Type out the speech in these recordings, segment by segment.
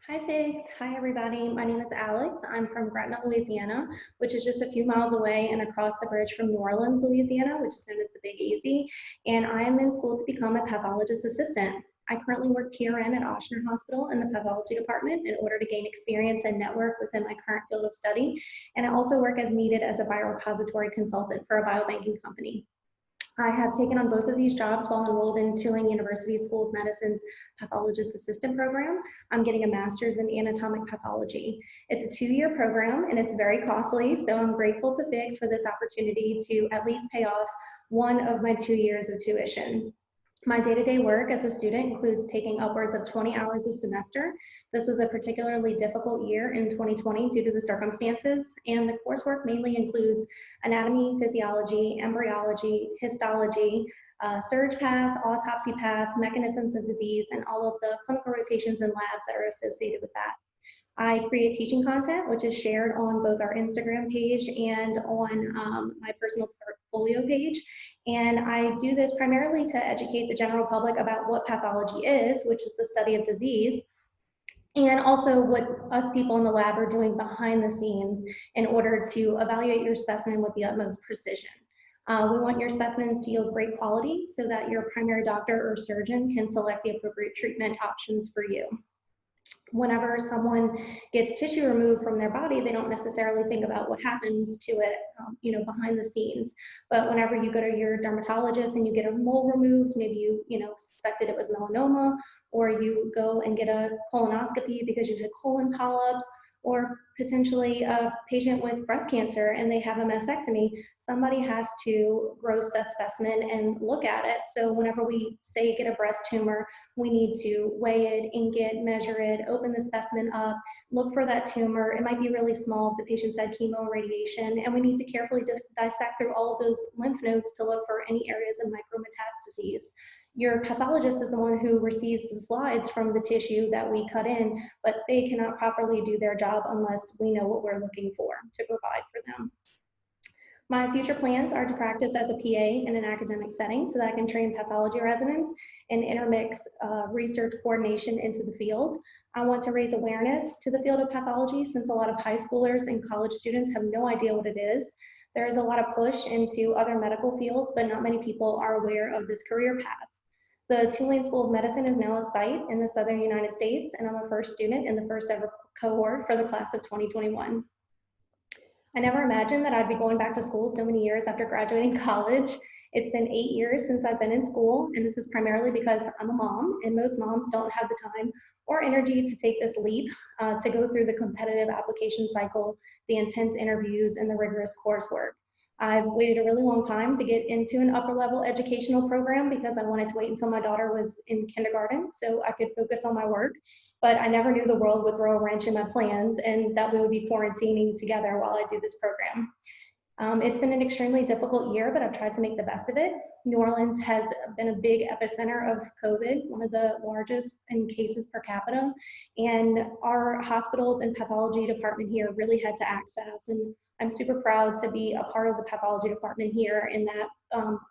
Hi, FIGS. Hi, everybody. My name is Alex. I'm from Gretna, Louisiana, which is just a few miles away and across the bridge from New Orleans, Louisiana, which is known as the Big Easy. And I am in school to become a pathologist assistant. I currently work PRN at Ochsner Hospital in the pathology department in order to gain experience and network within my current field of study. And I also work as needed as a biorepository consultant for a biobanking company. I have taken on both of these jobs while enrolled in Tulane University School of Medicine's Pathologists Assistant program. I'm getting a master's in anatomic pathology. It's a 2-year program and it's very costly, so I'm grateful to FIGS for this opportunity to at least pay off one of my 2 years of tuition. My day-to-day work as a student includes taking upwards of 20 hours a semester. This was a particularly difficult year in 2020 due to the circumstances, and the coursework mainly includes anatomy, physiology, embryology, histology, surge path, autopsy path, mechanisms of disease, and all of the clinical rotations and labs that are associated with that. I create teaching content, which is shared on both our Instagram page and on my personal portfolio page. And I do this primarily to educate the general public about what pathology is, which is the study of disease, and also what us people in the lab are doing behind the scenes in order to evaluate your specimen with the utmost precision. We want your specimens to yield great quality so that your primary doctor or surgeon can select the appropriate treatment options for you. Whenever someone gets tissue removed from their body, they don't necessarily think about what happens to it, behind the scenes. But whenever you go to your dermatologist and you get a mole removed, maybe you suspected it was melanoma, or you go and get a colonoscopy because you had colon polyps, or potentially a patient with breast cancer and they have a mastectomy, somebody has to gross that specimen and look at it. So whenever we say get a breast tumor, we need to weigh it, ink it, measure it, open the specimen up, look for that tumor. It might be really small if the patient's had chemo and radiation, and we need to carefully dissect through all of those lymph nodes to look for any areas of micrometastases. Your pathologist is the one who receives the slides from the tissue that we cut in, but they cannot properly do their job unless we know what we're looking for to provide for them. My future plans are to practice as a PA in an academic setting so that I can train pathology residents and intermix research coordination into the field. I want to raise awareness to the field of pathology since a lot of high schoolers and college students have no idea what it is. There is a lot of push into other medical fields, but not many people are aware of this career path. The Tulane School of Medicine is now a site in the Southern United States, and I'm a first student in the first ever cohort for the class of 2021. I never imagined that I'd be going back to school so many years after graduating college. It's been 8 years since I've been in school, and this is primarily because I'm a mom, and most moms don't have the time or energy to take this leap, to go through the competitive application cycle, the intense interviews, and the rigorous coursework. I've waited a really long time to get into an upper level educational program because I wanted to wait until my daughter was in kindergarten so I could focus on my work. But I never knew the world would throw a wrench in my plans and that we would be quarantining together while I do this program. It's been an extremely difficult year, but I've tried to make the best of it. New Orleans has been a big epicenter of COVID, one of the largest in cases per capita. And our hospitals and pathology department here really had to act fast. And I'm super proud to be a part of the pathology department here in that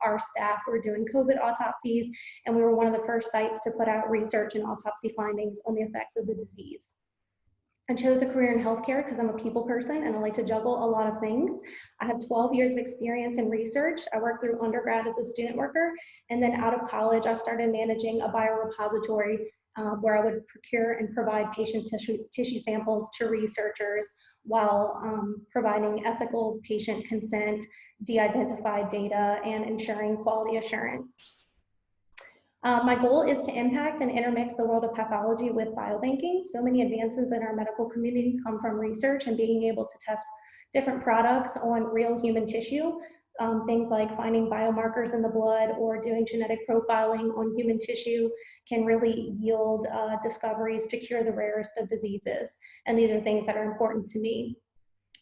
our staff were doing COVID autopsies, and we were one of the first sites to put out research and autopsy findings on the effects of the disease. I chose a career in healthcare because I'm a people person and I like to juggle a lot of things. I have 12 years of experience in research. I worked through undergrad as a student worker, and then out of college, I started managing a biorepository where I would procure and provide patient tissue samples to researchers while providing ethical patient consent, de-identified data, and ensuring quality assurance. My goal is to impact and intermix the world of pathology with biobanking. So many advances in our medical community come from research and being able to test different products on real human tissue. Things like finding biomarkers in the blood or doing genetic profiling on human tissue can really yield discoveries to cure the rarest of diseases. And these are things that are important to me.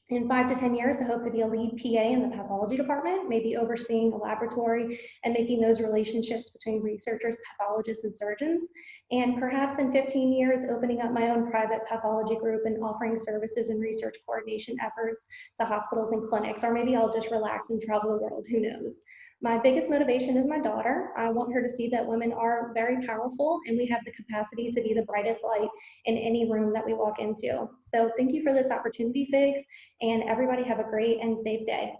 In 5 to 10 years, I hope to be a lead PA in the pathology department, maybe overseeing a laboratory and making those relationships between researchers, pathologists, and surgeons. And perhaps in 15 years, opening up my own private pathology group and offering services and research coordination efforts to hospitals and clinics, or maybe I'll just relax and travel the world, who knows. My biggest motivation is my daughter. I want her to see that women are very powerful and we have the capacity to be the brightest light in any room that we walk into. So thank you for this opportunity, FIGS, and everybody have a great and safe day.